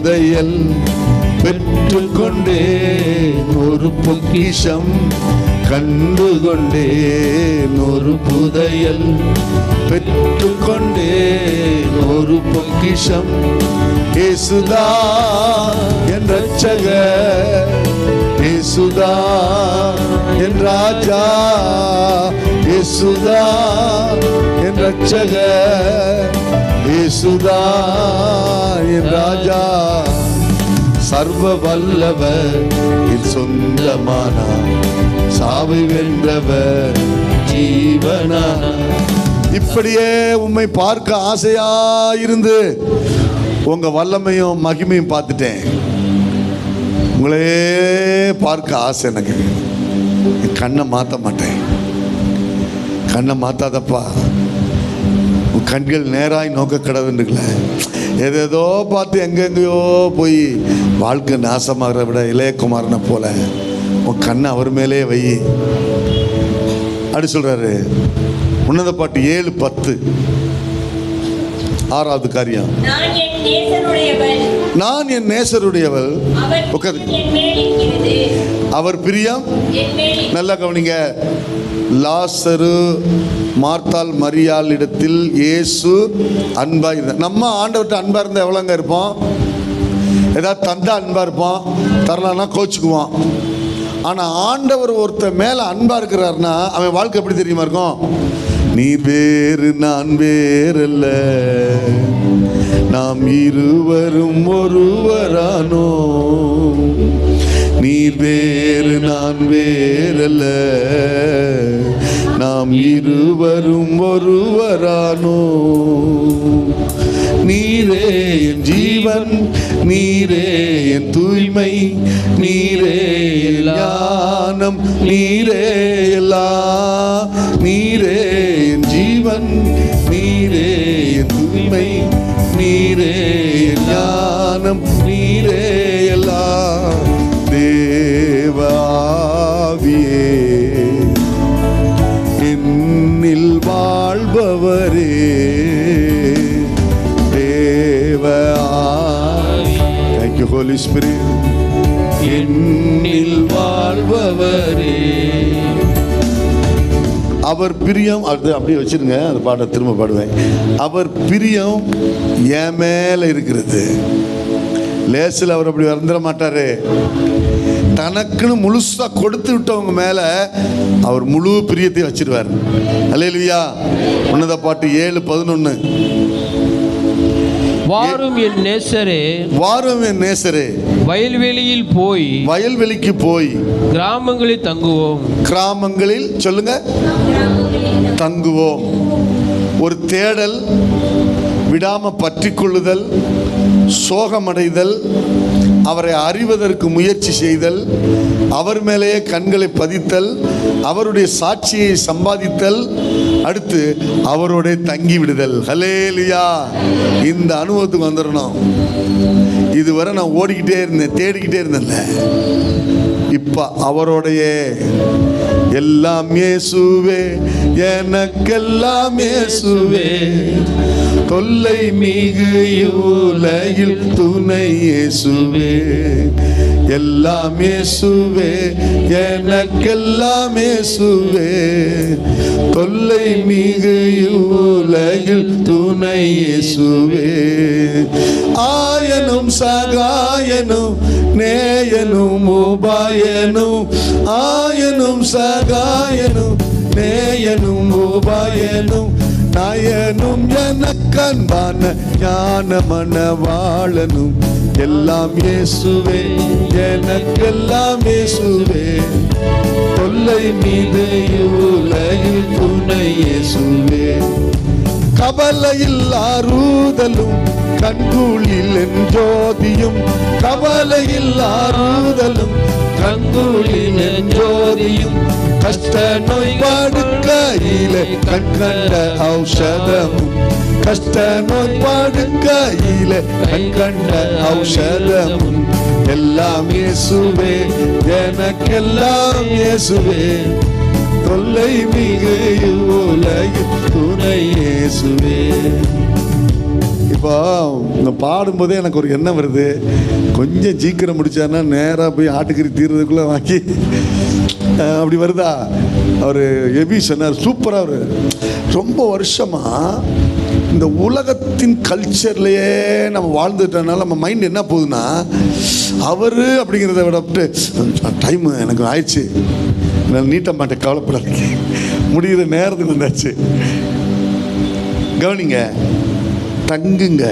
புதையல் பெற்றுக்கொண்டேன், ஒரு பொக்கிஷம் கண்டுகொண்டேன். ஒரு புதையல் பெற்றுக்கொண்டேன், ஒரு பொக்கிஷம். இயேசுதா என் ரட்சகர், இயேசுதா என் ராஜா, இயேசுதா என் ரட்சகர், இயேசுதா என் ராஜா. சர்வ வல்லவர் என் சொந்தமானார், சாவை வென்றவர் ஜீவனானார். இப்படியே உம்மை பார்க்க ஆசையாயிருந்து உங்க வல்லமையும் மகிமையும் பார்த்துட்டேன். உங்களே பார்க்க ஆசை எனக்கு. கண்ணை மாற்ற மாட்டேன். கண்ணை மாற்றாதப்பா. கண்கள் நேராய் நோக்க கடவுண்டுங்கள. ஏதேதோ பார்த்து எங்கெங்கேயோ போய் வாழ்க்கை நாசமாகிற விட இளையகுமாரனை போல உன் கண்ணை அவர் மேலே வை அப்படி சொல்றாரு. உன்னத பாட்டு 7:10 6வது காரியம். நான் என் நேசருடையவள், அவர் பிரியம். நல்லா கவனிங்க. லாசரு மார்த்தாள் மரியாள் இடத்தில் இயேசு அன்பா இருந்தார். நம்ம ஆண்டவர்கிட்ட அன்பா இருந்தா எவ்வளோங்க இருப்போம்? ஏதாவது தந்தா அன்பா இருப்போம், தரலான்னா கோச்சுக்குவோம். ஆனா ஆண்டவர் ஒருத்தர் மேல அன்பா இருக்கிறாருன்னா அவன் வாழ்க்கை எப்படி தெரியுமா இருக்கும்? நீ வேறு நான் வேறல்ல, நாம் இருவரும் ஒருவரானோ. நீ வேறு நான் வேறல்ல, நாம் இருவரும் ஒருவரானோ. நீரே என் ஜீவன், நீரே என் தூய்மை, நீரே ஞானம், நீரே எல்லாம். நீரே என் ஜீவன், நீரே என் தூய்மை, நீரே ஞானம், நீரே எல்லாம். தேவாவியே என்னில் வாழ்பவரே, Thank you Holy Spirit. என்னில் வாழ்பவரே. அவர் பிரியம். அது அப்படியே வச்சிருங்க, அந்த பாட்டை திரும்ப பாடுவேன். அவர் பிரியம் என் மேல இருக்கிறது. லேசில் அவர் அப்படி வந்துட மாட்டாரு. தனக்குன்னு முழுசா கொடுத்து விட்டவங்க மேல அவர் முழு பிரியத்தை வச்சிருவார். அல்லேலூயா. உன்னத பாட்டு 7:11. வாரும் என் நேசரே, வாரும் என் நேசரே, வயல்வெளியில் போய், வயல்வெளிக்கு போய் கிராமங்களில் தங்குவோம். கிராமங்களில் சொல்லுங்க, தங்குவோம். ஒரு தேடல், விடாம பற்றி கொள்ளுதல், சோகமடைதல், அவரை அறிவதற்கு முயற்சி செய்தல், அவர் மேலேயே கண்களை பதித்தல், அவருடைய சாட்சியை சம்பாதித்தல், அடுத்து அவரோட தங்கி விடுதல். ஹல்லேலூயா. இந்த அனுபவத்துக்கு வந்துடணும். இதுவரை நான் ஓடிக்கிட்டே இருந்தேன், தேடிக்கிட்டே இருந்தேன்ல. இப்ப அவரோடைய எல்லாம் இயேசுவே, எனக்கெல்லாம் இயேசுவே, தொல்லை மிகு உலகில் துணை இயேசுவே. எல்லாம் இயேசுவே, எனக்கெல்லாம் இயேசுவே, தொல்லை மிகு உலகில் துணை இயேசுவே. ஆயனும் சகாயனும் நேயனும் உபாயனும், ஆயனும் சகாயனும் நேயனும் உபாயனும், நாயனும் எனக்கன்பான ஞானமன வாழனும். எல்லாம் இயேசுவே, எனக்கெல்லாம் இயேசுவே, தொல்லை மீது உலகில் துணை இயேசுவே. கவலையில் ஆறுதலும் கண்கூழில் என் ஜோதியும், கவலையில் ஆறுதலும் கண்கூழில் என் ஜோதியும், கஷ்ட நோய் படுக்கையிலே கண்கண்ட ஔஷதமும், கஷ்ட நோய் படுக்கையிலே கண்கண்ட ஔஷதமும். எல்லாம் இயேசுவே, எனக்கெல்லாம் இயேசுவே, தொல்லை மிகு உலகில் துணை இயேசுவே. இப்போ இந்த பாடும்போதே எனக்கு ஒரு எண்ணம் வருது, கொஞ்சம் சீக்கிரம் முடிச்சாருன்னா நேராக போய் ஆட்டுக்கறி தீர்றதுக்குள்ளே வாங்கி அப்படி வருதா. அவர் எபி சொன்னார், சூப்பராக. அவர் ரொம்ப வருஷமாக இந்த உலகத்தின் கல்ச்சர்லேயே நம்ம வாழ்ந்துட்டனால நம்ம மைண்ட் என்ன போகுதுன்னா, அவர் அப்படிங்கிறத விடப்பட்டு டைம் எனக்கு ஆயிடுச்சு, நான் நீட்ட மாட்டேன், கவலைப்படாதீங்க, முடிகிற நேரத்துக்கு வந்தாச்சு. கவனிங்க, தங்குங்க.